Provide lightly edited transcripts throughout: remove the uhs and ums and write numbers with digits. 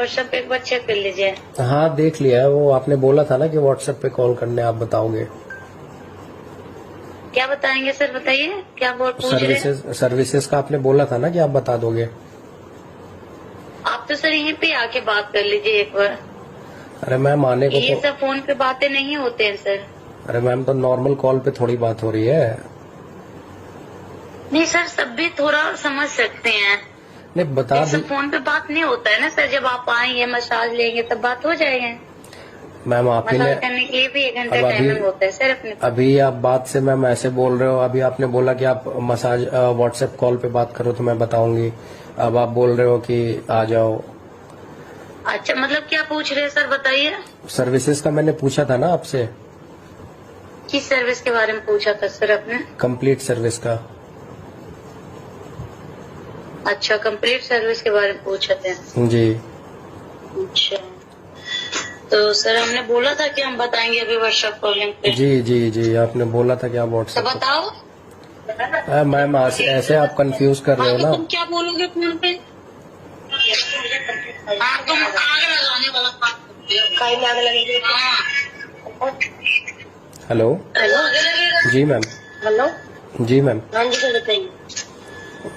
WhatsApp पे एक बार check कर लीजिए। हाँ देख लिया है, वो आपने बोला था ना कि व्हाट्सएप पे कॉल करने आप बताओगे। क्या बताएंगे सर, बताइए क्या पूछ रहे हैं? सर्विसेज का आपने बोला था ना कि आप बता दोगे। आप तो सर यहीं पे आके बात कर लीजिए एक बार। अरे मैम आने को ये तो, सब फोन पे बातें नहीं होते हैं सर। अरे मैम तो नॉर्मल कॉल पे थोड़ी बात हो रही है। नहीं सर, सब भी थोड़ा समझ सकते हैं। नहीं बता दी सब फोन पे बात नहीं होता है ना सर। जब आप आएंगे मसाज लेंगे तब बात हो जाएगी। मैम आप ही ने, मसाज करने के लिए भी 1 घंटा अब टाइमिंग होता है सर अपने। अभी आप बात से मैम ऐसे बोल रहे हो, अभी आपने बोला कि आप मसाज व्हाट्सएप कॉल पे बात करो तो मैं बताऊंगी, अब आप बोल रहे हो कि आ जाओ। अच्छा मतलब क्या पूछ रहे हैं सर, बताइए। सर्विसेज का मैंने पूछा था ना आपसे। किस सर्विस के बारे में पूछा था सर आपने? कंप्लीट सर्विस का। अच्छा, कंप्लीट सर्विस के बारे में पूछा थे। जी। अच्छा तो सर हमने बोला था कि हम बताएंगे अभी व्हाट्सएप कॉलिंग पे। जी जी जी आपने बोला था कि आप तो व्हाट्सएप बताओ। मैम ऐसे आप कंफ्यूज कर रहे हो ना। तुम क्या बोलोगे फोन पे? हाँ तुम आग लगाने वाला कहीं में आग लगेगी। हेलो। हेलो जी मैम। हेलो। जी मैम। हाँ जी सर बताइए।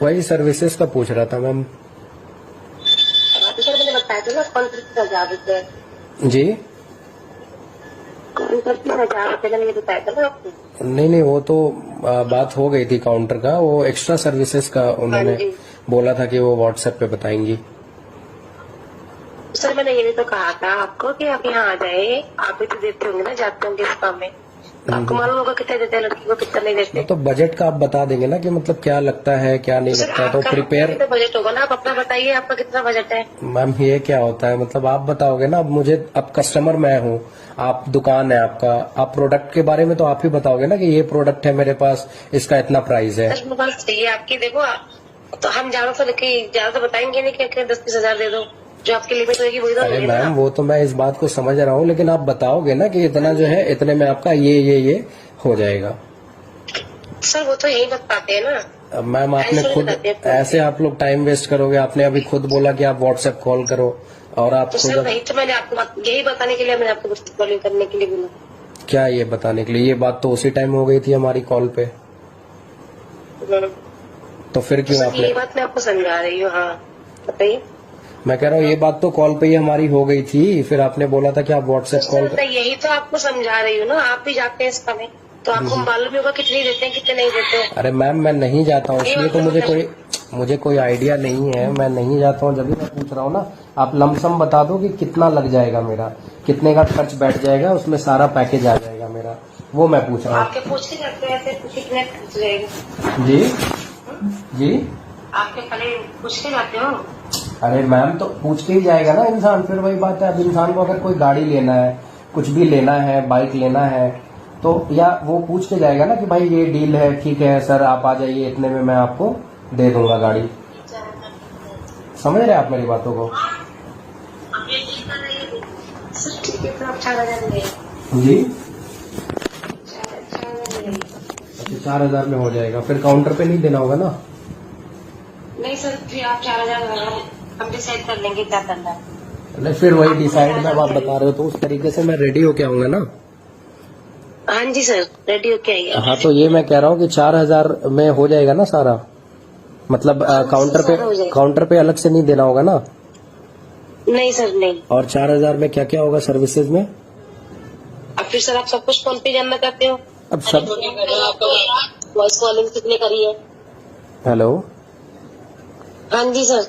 वही सर्विसेज का पूछ रहा था मैम। सर मैंने बताया था ना, कौन सी 1000 जी। कौन सा 1000 मैंने बताया था ना आपको। नहीं वो तो बात हो गई थी काउंटर का, वो एक्स्ट्रा सर्विसेज का उन्होंने बोला था कि वो व्हाट्सएप पे बताएंगी। सर मैंने ये भी तो कहा था आपको कि आप यहाँ आ जाए। आप भी तो देते होंगे ना, जाते होंगे इस काम में, तो आपको मालूम होगा कितना देते हैं लड़की को, कितना नहीं देते। तो बजट का आप बता देंगे ना कि मतलब क्या लगता है क्या नहीं लगता है, तो प्रिपेयर तो बजट होगा ना। आप अपना बताइए, आपका कितना बजट है? मैम ये क्या होता है, मतलब आप बताओगे ना। अब मुझे, अब कस्टमर मैं हूँ, आप दुकान है आपका, आप प्रोडक्ट के बारे में तो आप ही बताओगे ना कि ये प्रोडक्ट है मेरे पास, इसका इतना प्राइस है। सर मोबाइल चाहिए आपकी, देखो तो हम ज्यादा तो बताएंगे नहीं कि 10-20 हजार दे दो। जो आपकी लिमिट होगी वही तो। अरे मैम वो तो मैं इस बात को समझ रहा हूँ, लेकिन आप बताओगे ना कि इतना जो है, इतने में आपका ये हो जाएगा। सर वो तो यही बताते हैं ना। अब मैम आपने खुद ऐसे आप लोग टाइम वेस्ट करोगे। आपने अभी खुद बोला कि आप व्हाट्सएप कॉल करो, और आप तो सर वही तो मैंने आपको यही बताने के लिए मैंने आपको कॉलिंग करने के लिए बोला। क्या ये बताने के लिए? ये बात तो उसी टाइम हो गई थी हमारी कॉल पे, तो फिर क्यों आपने? ये बात मैं आपको समझा रही हूँ। हाँ बताइए। मैं कह रहा हूँ ये बात तो कॉल पे ही हमारी हो गई थी, फिर आपने बोला था कि आप व्हाट्सएप कॉल तो यही तो आपको समझा रही हूँ ना। आप भी जाते हैं इस समय, तो आपको मालूम होगा कितनी देते हैं कितने नहीं देते। अरे मैम मैं नहीं जाता हूँ, इसलिए तो मुझे कोई आइडिया नहीं है। मैं नहीं जाता हूँ, जब भी मैं पूछ रहा हूँ ना। आप लमसम बता दो कि कितना लग जाएगा मेरा, कितने का खर्च बैठ जाएगा, उसमें सारा पैकेज आ जाएगा मेरा, वो मैं पूछ रहा हूँ। आपके पूछते जाते हैं कितने खर्च जाएगा? जी जी आपके पहले पूछते जाते हो? अरे मैम तो पूछ के ही जाएगा ना इंसान, फिर वही बात है। अब इंसान को अगर कोई गाड़ी लेना है, कुछ भी लेना है, बाइक लेना है, तो या वो पूछ के जाएगा ना कि भाई ये डील है, ठीक है सर आप आ जाइए, इतने में मैं आपको दे दूंगा गाड़ी। समझ रहे हैं आप मेरी बातों को? ठीक है तो आप 4000 ले। जी 4000 में हो जाएगा, फिर काउंटर पे नहीं देना होगा ना? नहीं सर, फिर आप 4000 हम डिसाइड कर लेंगे क्या करना है। नहीं फिर वही डिसाइड में आप बता रहे हो, तो उस तरीके से मैं रेडी होके आऊंगा ना। हाँ जी सर रेडी होके आइए। हाँ तो ये मैं कह रहा हूँ कि 4000 में हो जाएगा ना सारा, मतलब काउंटर पे अलग से नहीं देना होगा ना? नहीं सर नहीं। और 4000 में क्या क्या होगा सर्विसेज में? अब फिर सर आप सब कुछ फोन पे जानना चाहते हो? अब सब वॉइस कॉलिंग कितने करी है? हेलो। हाँ जी सर।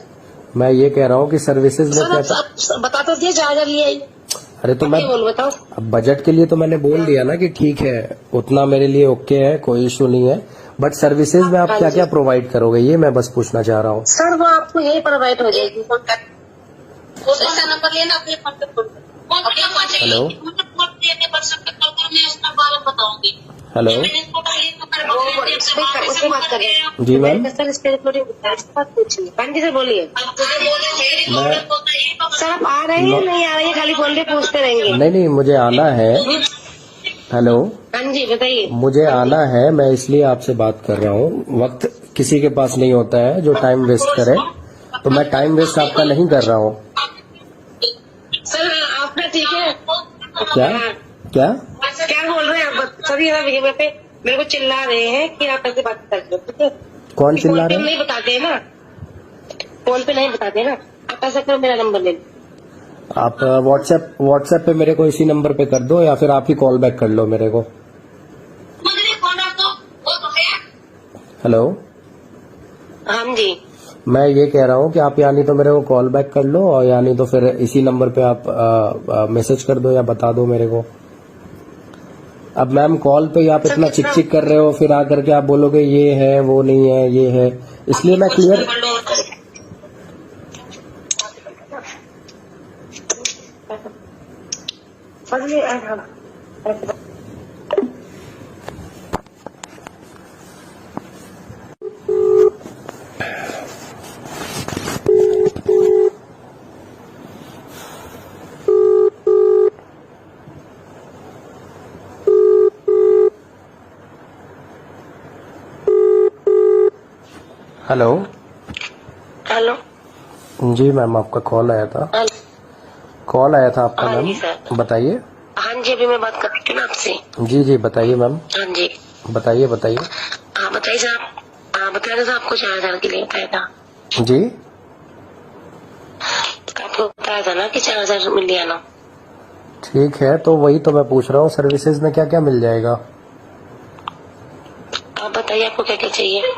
मैं ये कह रहा हूँ कि सर्विसेज में क्या बता तो दिया 4000 लिए आई। अरे तो मैं बताओ। अब बजट के लिए तो मैंने बोल दिया ना कि ठीक है, उतना मेरे लिए ओके है, कोई इशू नहीं है। बट सर्विसेज में आप क्या क्या प्रोवाइड करोगे, ये मैं बस पूछना चाह रहा हूँ। सर वो आपको यही प्रोवाइड हो जाएगी। नंबर लेना अपने फोन पे। Hello hello. जी मैम। सर इस पे पूछिए। हाँ जी सर बोलिए। सर आप आ रहे हैं नहीं आ रहे हैं, खाली फोन पे पूछते रहेंगे? नहीं मुझे आना है। हेलो। हाँ जी बताइए। मुझे आना है, मैं इसलिए आपसे बात कर रहा हूँ। वक्त किसी के पास नहीं होता है जो टाइम वेस्ट करे, तो मैं टाइम वेस्ट आपका नहीं कर रहा हूँ। क्या क्या क्या बोल रहे हैं आप? सर ये मेरे को चिल्ला रहे हैं कि आप ऐसे बात कर रहे हो, ठीक है? कौन चिल्ला फोन पे रहे हैं? नहीं बताते ना, फोन पे नहीं बताते ना। आप ऐसा करो, मेरा नंबर ले लो। आप व्हाट्सएप पे मेरे को इसी नंबर पे कर दो, या फिर आप ही कॉल बैक कर लो मेरे को। हेलो, हाँ जी, मैं ये कह रहा हूँ कि आप या नहीं तो मेरे को कॉल बैक कर लो, और या नहीं तो फिर इसी नंबर पे आप मैसेज कर दो या बता दो मेरे को। अब मैम कॉल पे ही आप इतना चिक चिक कर रहे हो, फिर आकर के आप बोलोगे ये है वो नहीं है ये है, इसलिए मैं क्लियर। हेलो हेलो, जी मैम, आपका कॉल आया था। हेलो। कॉल आया था आपका हाँ जी मैम, सर। बताइए। हाँ जी, अभी मैं बात कर रही थी ना आपसे। जी जी बताइए मैम, हाँ जी, बताइए बताइए। हाँ बताइए सर। हाँ बताया था आपको 4,000 के लिए बताया था। जी आपको बताया था ना कि 4,000 मिल लिया ना। ठीक है, तो वही तो मैं पूछ रहा हूँ, सर्विसेज में क्या क्या मिल जाएगा? आप बताइए आपको क्या क्या चाहिए।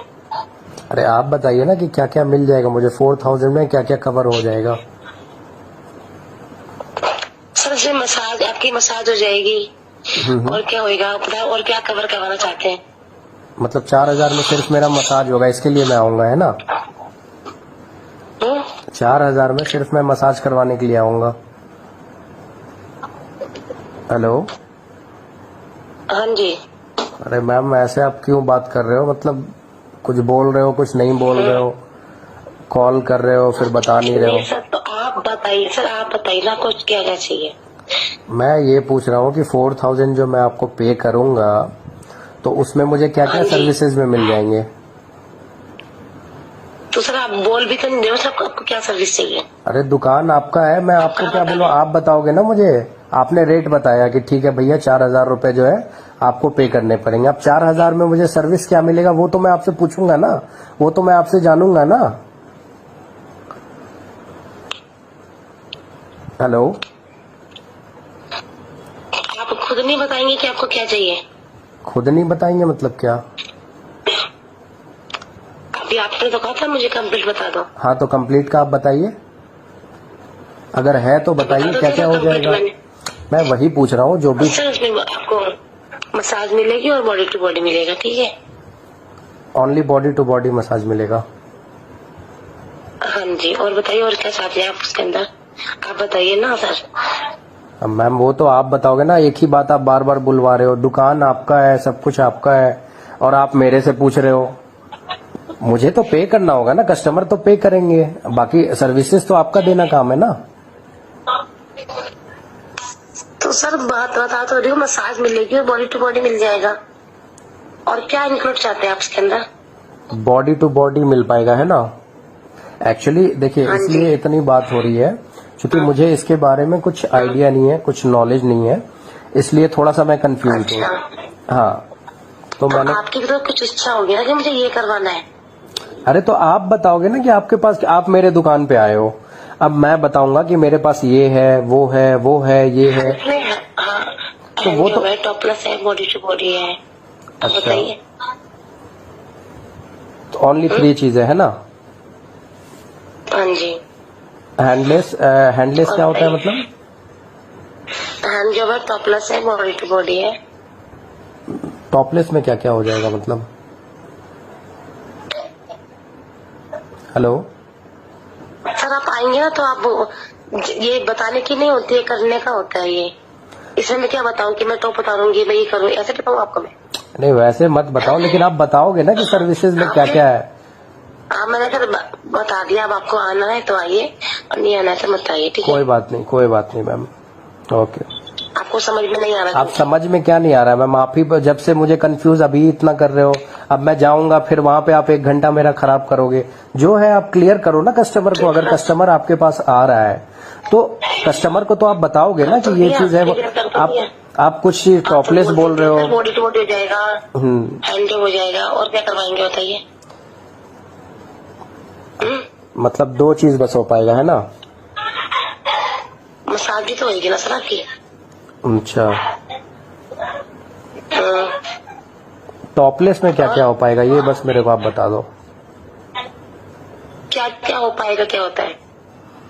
अरे आप बताइए ना कि क्या क्या मिल जाएगा मुझे, 4,000 में क्या क्या कवर हो जाएगा? सर इसमें मसाज, आपकी मसाज हो जाएगी। और क्या होएगा बताओ, और क्या कवर करवाना चाहते हैं? मतलब 4,000 में सिर्फ मेरा मसाज होगा, इसके लिए मैं आऊंगा, है ना? 4,000 में सिर्फ मैं मसाज करवाने के लिए आऊंगा। हेलो, हाँ जी, अरे मैम ऐसे आप क्यों बात कर रहे हो? मतलब कुछ बोल रहे हो, कुछ नहीं बोल रहे हो, कॉल कर रहे हो फिर बता नहीं रहे हो। सर तो आप बताइए, सर आप बताइए ना कुछ क्या क्या चाहिए। मैं ये पूछ रहा हूँ कि 4,000 जो मैं आपको पे करूंगा, तो उसमें मुझे क्या क्या हाँ जी। सर्विसेज में मिल जाएंगे? तो सर आप बोल भी तो नहीं रहे हो, सर आपको क्या सर्विस चाहिए? अरे दुकान आपका है, मैं आपको क्या बोलूं? आप बताओगे ना मुझे। आपने रेट बताया कि ठीक है भैया 4,000 रुपए जो है आपको पे करने पड़ेंगे। अब 4,000 में मुझे सर्विस क्या मिलेगा वो तो मैं आपसे पूछूंगा ना, वो तो मैं आपसे जानूंगा ना। हेलो, आप खुद नहीं बताएंगे कि आपको क्या चाहिए? खुद नहीं बताएंगे मतलब क्या? अभी आपने तो कहा था मुझे कंप्लीट बता दो। हाँ तो कंप्लीट का आप बताइए, अगर है तो बताइए क्या क्या हो जाएगा। मैं वही पूछ रहा हूँ जो भी। सर उसमें आपको मसाज मिलेगी और बॉडी टू बॉडी मिलेगा, ठीक है? Only body to body massage मिलेगा? हाँ जी, और बताइए और क्या चाहते हैं आप उसके अंदर, आप बताइए ना सर। अब मैम वो तो आप बताओगे ना, एक ही बात आप बार बार बुलवा रहे हो। दुकान आपका है, सब कुछ आपका है, और आप मेरे से पूछ रहे हो। मुझे तो पे करना होगा ना, कस्टमर तो पे करेंगे, बाकी सर्विसेज तो आपका देना काम है ना। तो सर बात बता तो रही हूँ, मसाज मिलेगी और बॉडी टू बॉडी मिल जाएगा। और क्या इंक्लूड चाहते हैं आप इसके अंदर? बॉडी टू बॉडी मिल पाएगा, है ना? एक्चुअली देखिए, हाँ जी। इसलिए इतनी बात हो रही है क्योंकि मुझे इसके बारे में कुछ आइडिया नहीं है, कुछ नॉलेज नहीं है, इसलिए थोड़ा सा मैं कंफ्यूज हूँ। अच्छा, हाँ तो मैंने, आपकी भी तो कुछ इच्छा होगी ना कि मुझे ये करवाना है। अरे तो आप बताओगे ना कि आपके पास, आप मेरे दुकान पे आए हो, अब मैं बताऊंगा कि मेरे पास ये है वो है वो है ये है, हाँ, तो वो तो टॉप प्लस है, बॉडी टू बॉडी है। आप अच्छा, बताइए। तो ओनली 3 चीजें है ना? हाँ जी। हैंडलेस, हैंडलेस क्या होता है मतलब? हैंड जॉब है, टॉप प्लस है, बॉडी टू बॉडी है। टॉपलेस में क्या क्या हो जाएगा मतलब? हेलो, सर आप आएंगे ना तो आप, ये बताने की नहीं होती है, करने का होता है ये। इसमें मैं क्या बताऊं कि मैं टॉप बता दूंगी, मैं ये करूँ, ऐसे बताऊँ आपको मैं? नहीं वैसे मत बताओ, लेकिन आप बताओगे ना कि सर्विसेज में क्या क्या है। हाँ मैंने सर बता दिया, अब आपको आना है तो आइए, और नहीं आना है तो मत आइए, ठीक है? कोई बात नहीं, कोई बात नहीं मैम, ओके। आपको समझ में नहीं आ रहा? आप समझ में क्या नहीं आ रहा है मैम? आप ही जब से मुझे कंफ्यूज अभी इतना कर रहे हो, अब मैं जाऊंगा फिर वहां पे आप 1 घंटा मेरा खराब करोगे। जो है आप क्लियर करो ना कस्टमर को। अगर कस्टमर आपके पास आ रहा है तो कस्टमर को तो आप बताओगे ना कि ये चीज है। आप कुछ टॉपलेस बोल रहे हो। बॉडी टू बॉडी हो जाएगा, हैंड हो जाएगा, और क्या करवाएंगे बताइए? मतलब 2 चीज बस हो पाएगा, है ना? मसाज भी तो होगी ना सर आपकी? अच्छा, टॉपलेस में क्या क्या हो पाएगा ये बस मेरे को आप बता दो। क्या क्या हो पाएगा? क्या होता है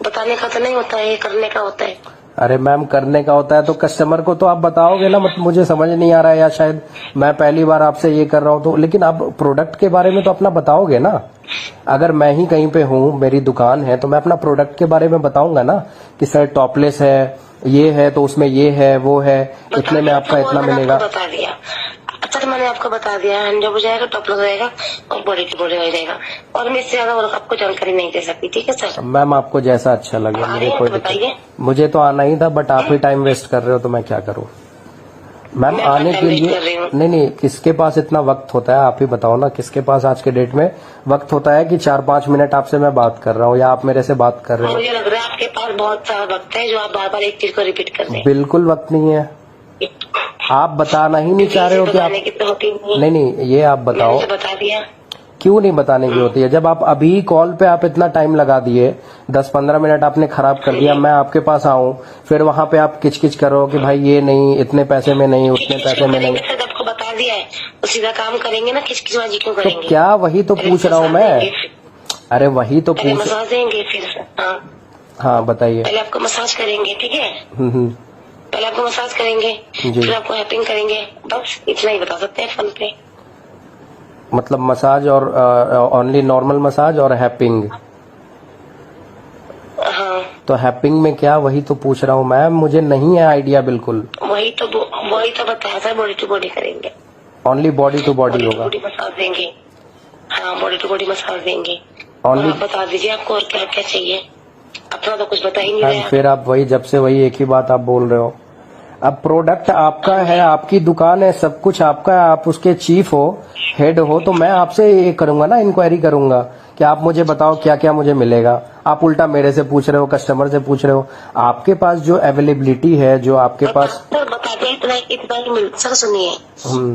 बताने का तो नहीं होता है, ये करने का होता है। अरे मैम, करने का होता है तो कस्टमर को तो आप बताओगे ना। मतलब मुझे समझ नहीं आ रहा है, या शायद मैं पहली बार आपसे ये कर रहा हूँ तो, लेकिन आप प्रोडक्ट के बारे में तो अपना बताओगे ना। अगर मैं ही कहीं पे हूँ, मेरी दुकान है, तो मैं अपना प्रोडक्ट के बारे में बताऊंगा ना कि सर टॉपलेस है, ये है तो उसमें ये है, वो है, इतने में आपका इतना मिलेगा। बता दिया। अच्छा, तो मैंने आपको बता दिया, हैंड जॉब हो जाएगा, टॉपलेस हो जाएगा, और बॉडी टू बॉडी हो जाएगा, और मैं इससे ज्यादा और आपको जानकारी नहीं दे सकती। ठीक है सर? मैम आपको जैसा अच्छा लगे, मुझे कोई बताइए। मुझे तो आना ही था, बट आप ही टाइम वेस्ट कर रहे हो तो मैं क्या करूँ मैम? आने के लिए नहीं, किसके पास इतना वक्त होता है? आप ही बताओ ना, किसके पास आज के डेट में वक्त होता है कि 4-5 मिनट आपसे मैं बात कर रहा हूँ या आप मेरे से बात कर रहे हो? मुझे लग रहा है आपके पास बहुत सारा वक्त है जो आप बार बार एक चीज को रिपीट कर रहे हैं। बिल्कुल वक्त नहीं है। आप बताना ही नहीं चाह रहे हो कि आप नहीं, ये आप बताओ। बता दिया। क्यों नहीं बताने की होती है? जब आप अभी कॉल पे आप इतना टाइम लगा दिए, 10-15 मिनट आपने खराब कर दिया, मैं आपके पास आऊं, फिर वहां पे आप किचकिच करो कि भाई ये नहीं, इतने पैसे में नहीं, उतने पैसे में नहीं। आपको बता दिया है तो सीधा काम करेंगे ना, किचकिचबाजी क्यों करेंगे? तो क्या वही तो पूछ रहा हूँ मैं। अरे वही तो पूछ। मसाज देंगे फिर? हाँ बताइए। पहले आपको मसाज करेंगे, ठीक है? पहले आपको मसाज करेंगे, फिर आपको हैपिंग करेंगे, बस इतना ही बता सकते हैं फोन पे। मतलब मसाज और ओनली नॉर्मल मसाज और हैपिंग? हाँ। तो हैपिंग में क्या? वही तो पूछ रहा हूँ मैम, मुझे नहीं है आइडिया बिल्कुल। वही तो बताया सर, बॉडी टू बॉडी करेंगे। ओनली बॉडी टू बॉडी होगा? बॉडी मसाज देंगे। हाँ, बॉडी टू बॉडी मसाज देंगे। ओनली? आप बता दीजिए आपको और क्या क्या चाहिए। अपना तो कुछ बता ही नहीं रहे। फिर आप वही, जब से वही एक ही बात आप बोल रहे हो। अब प्रोडक्ट आपका है, आपकी दुकान है, सब कुछ आपका है, आप उसके चीफ हो, हेड हो, तो मैं आपसे ये करूंगा ना, इंक्वायरी करूंगा कि आप मुझे बताओ क्या क्या मुझे मिलेगा। आप उल्टा मेरे से पूछ रहे हो, कस्टमर से पूछ रहे हो। आपके पास जो अवेलेबिलिटी है, जो आपके पास बता दें, इतना ही मिल सर। सुनिए,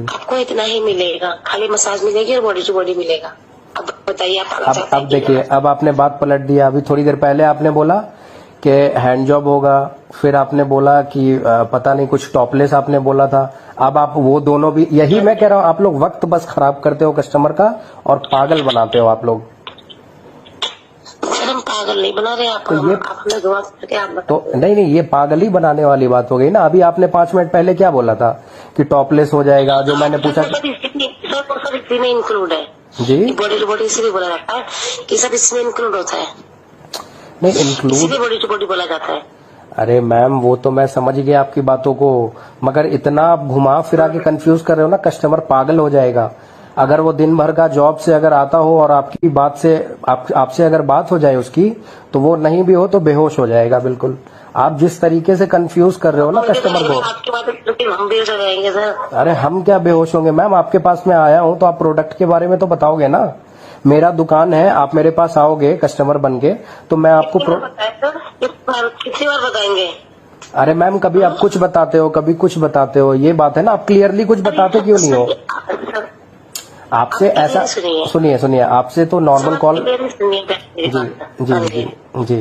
आपको इतना ही मिलेगा, खाली मसाज मिलेगी और बॉडी टू बॉडी मिलेगा। अब बताइए आप। अब देखिए, अब आपने बात पलट दिया। अभी थोड़ी देर पहले आपने बोला कि हैंड जॉब होगा, फिर आपने बोला कि पता नहीं कुछ टॉपलेस आपने बोला था। अब आप वो दोनों भी, यही मैं कह रहा हूँ, आप लोग वक्त बस खराब करते हो कस्टमर का और पागल बनाते हो आप लोग। हम पागल नहीं बना रहे आप, तो ये आप तो नहीं, ये पागल ही बनाने वाली बात हो गई ना। अभी आपने 5 मिनट पहले क्या बोला था कि टॉपलेस हो जाएगा, जो मैंने पूछा इसी में इंक्लूड है जी। बॉडी टू बॉडी इसीलिए बोला जाता है कि सब इसमें इंक्लूड होता है। नहीं, इंक्लूड बॉडी टू बॉडी बोला जाता है। अरे मैम, वो तो मैं समझ गया आपकी बातों को, मगर इतना आप घुमा फिरा के कंफ्यूज कर रहे हो ना, कस्टमर पागल हो जाएगा। अगर वो दिन भर का जॉब से अगर आता हो और आपकी बात से आपसे अगर बात हो जाए उसकी, तो वो नहीं भी हो तो बेहोश हो जाएगा बिल्कुल। आप जिस तरीके से कंफ्यूज कर रहे हो ना कस्टमर को। आपकी बात हम बेहोश हो जाएंगे सर। अरे हम क्या बेहोश होंगे मैम? आपके पास मैं आया हूँ तो आप प्रोडक्ट के बारे में तो बताओगे ना। मेरा दुकान है, आप मेरे पास आओगे कस्टमर बन के, तो मैं आपको कितनी बार बताएंगे? अरे मैम, कभी आप कुछ बताते हो, कभी कुछ बताते हो, ये बात है ना। आप क्लियरली कुछ बताते क्यों नहीं हो? आपसे ऐसा सुनिए, आपसे तो नॉर्मल कॉल। जी जी जी जी।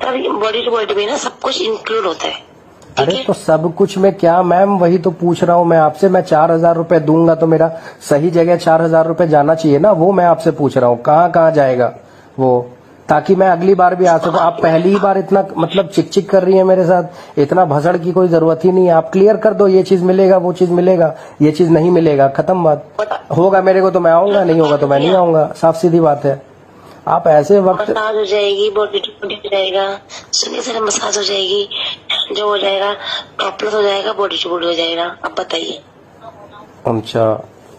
बॉडी टू बॉडी में ना सब कुछ इंक्लूड होता है। अरे तो सब कुछ में क्या मैम? वही तो पूछ रहा हूँ मैं आपसे। मैं 4,000 रुपए दूंगा तो मेरा सही जगह 4,000 रुपए जाना चाहिए ना, वो मैं आपसे पूछ रहा हूँ। कहाँ जाएगा वो, ताकि मैं अगली बार भी आ सकूं। आप पहली ही बार इतना मतलब चिक कर रही है मेरे साथ, इतना भसड़ की कोई जरूरत ही नहीं है। आप क्लियर कर दो, ये चीज मिलेगा, वो चीज मिलेगा, ये चीज नहीं मिलेगा, खत्म बात। होगा मेरे को तो मैं आऊंगा, नहीं होगा तो मैं नहीं आऊंगा, साफ सीधी बात है। आप ऐसे वक्त मसाज हो जाएगी, बॉडी टू बॉडी हो जाएगा, सुनिए सर, मसाज हो जाएगी, जो हो जाएगा, टॉपलेस हो जाएगा, बॉडी टू बॉडी हो जाएगा। अब बताइए। अच्छा,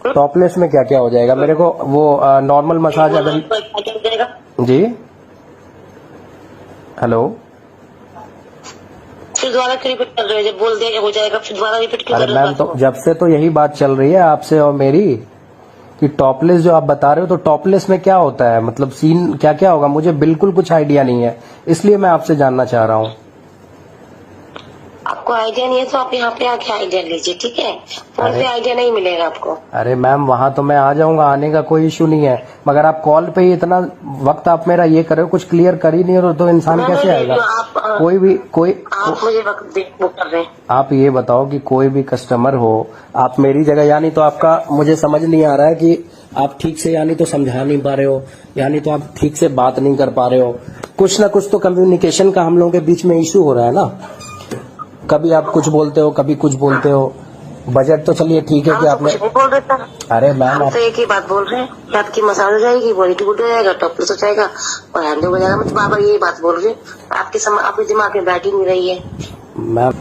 टॉपलेस में क्या क्या हो जाएगा? मेरे को वो नॉर्मल मसाज अगर जी। हेलो फिर दोबारा क्यों रिपीट कर रहे हो? जब बोल दिया हो जाएगा फिर दोबारा रिपीट क्यों कर अरे रहे हो मैम बात तो को? जब से तो यही बात चल रही है आपसे और मेरी कि टॉपलेस जो आप बता रहे हो, तो टॉपलेस में क्या होता है, मतलब सीन क्या क्या होगा, मुझे बिल्कुल कुछ आइडिया नहीं है, इसलिए मैं आपसे जानना चाह रहा हूँ। आपको आइडिया नहीं है तो आप यहाँ पे आके आइडिया लीजिए, ठीक है? फोन अरे पे आइडिया नहीं मिलेगा आपको। अरे मैम वहां तो मैं आ जाऊंगा, आने का कोई इशू नहीं है, मगर आप कॉल पे ही इतना वक्त आप मेरा ये कर रहे हो, कुछ क्लियर कर ही नहीं रहे हो, तो इंसान मैं कैसे ले आएगा? रही हूँ, आप कोई भी कोई आप मुझे वक्त वो कर रहे हैं। आप ये बताओ कि कोई भी कस्टमर हो, आप मेरी जगह, यानी तो आपका मुझे समझ नहीं आ रहा है कि आप ठीक से यानी तो समझा नहीं पा रहे हो, यानी तो आप ठीक से बात नहीं कर पा रहे हो, कुछ ना कुछ तो कम्युनिकेशन का हम लोगों के बीच में इशू हो रहा है ना। कभी आप कुछ बोलते हो, कभी कुछ बोलते हो। बजट तो चलिए ठीक है हम कि तो आपने, कुछ नहीं बोल रहे सर। अरे मैम हम आप, तो एक ही बात बोल रहे हैं कि आपकी मसाज हो जाएगी, बॉडी टूट हो जाएगा, टॉपलेस हो जाएगा और हैंड हो जाएगा। मैं तो बार बार यही बात बोल रही हूँ, आपके दिमाग में बैठ ही नहीं रही है। Ma'am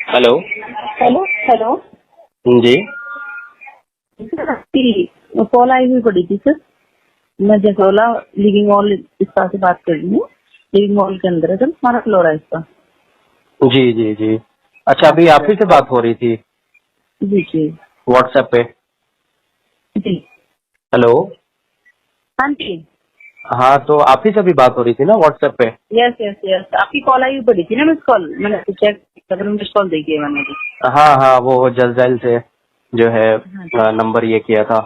hello. हेलो हेलो जी सर, आपकी कॉल आई हुई पड़ी थी सर। मैं जसोला लिविंग मॉल इसका से बात कर रही हूँ। लिविंग मॉल के अंदर है सर, हमारा फ्लोर है इसका। जी जी जी। अच्छा, अभी आप ही से बात हो रही थी जी जी व्हाट्सएप पे? जी। हेलो। हाँ जी। हाँ, तो आप ही से भी बात हो रही थी ना व्हाट्सएप पे? यस यस यस, आपकी कॉल आई हुई पड़ी थी ना, मिस कॉल। मैंने चेक मिस कॉल देखी है मैंने भी। हाँ हाँ, वो जलजैल से जो है हाँ जी। नंबर ये किया था।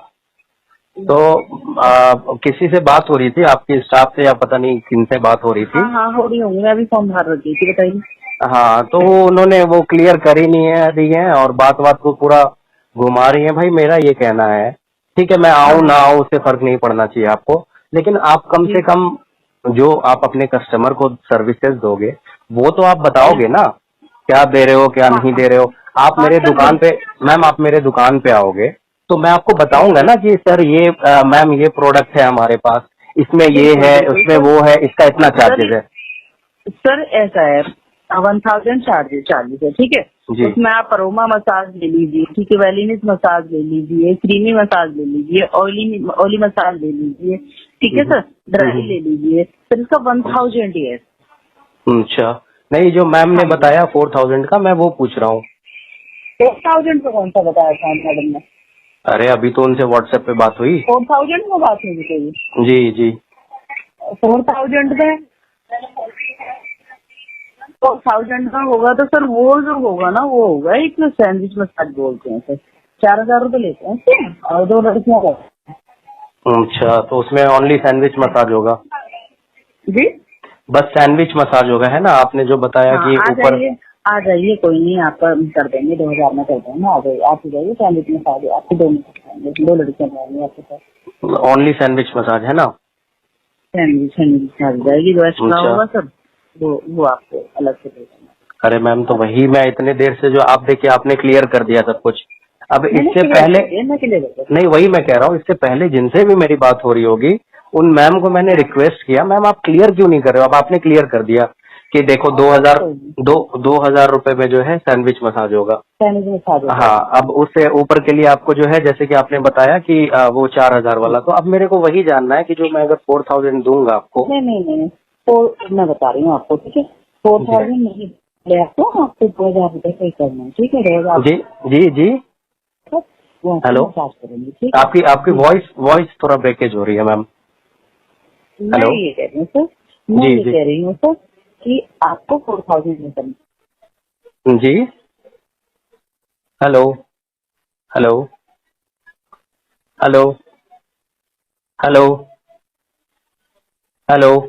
तो किसी से बात हो रही थी, आपके स्टाफ से या पता नहीं किन से बात हो रही थी। हाँ हाँ, हो रही होंगी। मैं अभी फॉर्म भर रही थी, बताइए। हाँ, तो उन्होंने वो क्लियर कर ही नहीं है दी है, और बात बात को पूरा घुमा रही है। भाई मेरा ये कहना है, ठीक है मैं हाँ आऊँ ना हाँ आऊँ उससे फर्क नहीं पड़ना चाहिए आपको, लेकिन आप कम जी से कम जो आप अपने कस्टमर को सर्विसेज दोगे वो तो आप जी। बताओगे ना, क्या दे रहे हो क्या हाँ नहीं हाँ दे रहे हो। आप हाँ मेरे सर, दुकान पे, मैम आप मेरे दुकान पे आओगे तो मैं आपको बताऊंगा बिल्कुल ना कि सर ये मैम ये प्रोडक्ट है हमारे पास, इसमें ये बिल्कुल है, बिल्कुल उसमें सर। वो है, इसका इतना सर चार्जेस है। सर ऐसा है, 1000 चार्जेस है, ठीक है। जी उसमें आप अरोमा मसाज ले लीजिए, ठीक है, वेलिनिस मसाज ले लीजिए, क्रीमी मसाज ले लीजिए, ऑयली मसाज ले लीजिए, ठीक है सर, ड्राई ले लीजिए। सर इसका 1000 ही है। अच्छा, नहीं जो मैम ने हाँ जी। बताया 4000 का, मैं वो पूछ रहा हूँ। 4000 का कौन सा बताया था मैडम ने? अरे अभी तो उनसे व्हाट्सएप पे बात हुई। 4000 में बात होगी कोई? जी जी 4000 में 4000 का होगा तो सर वो जो होगा ना, वो होगा एक सैंडविच मसाज बोलते हैं सर। 4000 रुपए लेते हैं उसके, और 2 लड़कियों का। अच्छा, तो उसमें ओनली सैंडविच मसाज होगा? जी बस सैंडविच मसाज होगा है ना, आपने जो बताया हाँ, कि ऊपर। आ जाइए, कोई नहीं, आपका कर देंगे, 2000 में कर देंगे। आ जाइए, आप ही जाइए, सैंडविच में खा जाइए, आपके 2 में कर देंगे, 2 लड़कियां रहेंगी आपके साथ। ओनली सैंडविच मसाज है ना? सैंडविच आ जाएगी, जो एक्स्ट्रा अच्छा, होगा सर वो आपको अलग से दे देंगे। अरे मैम तो वही मैं इतने देर से जो आप देखिए आपने क्लियर कर दिया सब कुछ। अब मैंने इससे क्लियर पहले, कर दिया, मैं क्लियर कर दिया। नहीं वही मैं कह रहा हूँ, इससे पहले जिनसे भी मेरी बात हो रही होगी उन मैम को मैंने रिक्वेस्ट किया, मैम आप क्लियर क्यों नहीं कर रहे हो? अब आपने क्लियर कर दिया कि देखो 2000 रुपए में जो है सैंडविच मसाज होगा। सैंडविच में खा जाएगा। हाँ, अब उससे ऊपर के लिए आपको जो है, जैसे कि आपने बताया कि वो 4000 वाला, तो अब मेरे को वही जानना है कि जो मैं अगर 4000 दूंगा आपको। नहीं, तो मैं बता रही हूँ आपको, ठीक है। 4000 नहीं ले, आपको 2000 रुपए पे करना है, ठीक है। 2000 जी जी जी। वो आपको हेलो, मसाज करेंगे, ठीक है। आपकी आपकी वॉइस थोड़ा ब्रेकेज हो रही है मैम। मैं हेलो। ये कह रही हूँ सर, मैं जी ये जी कह रही हूँ सर कि आपको 4000 में करना। जी। Hello hello hello hello hello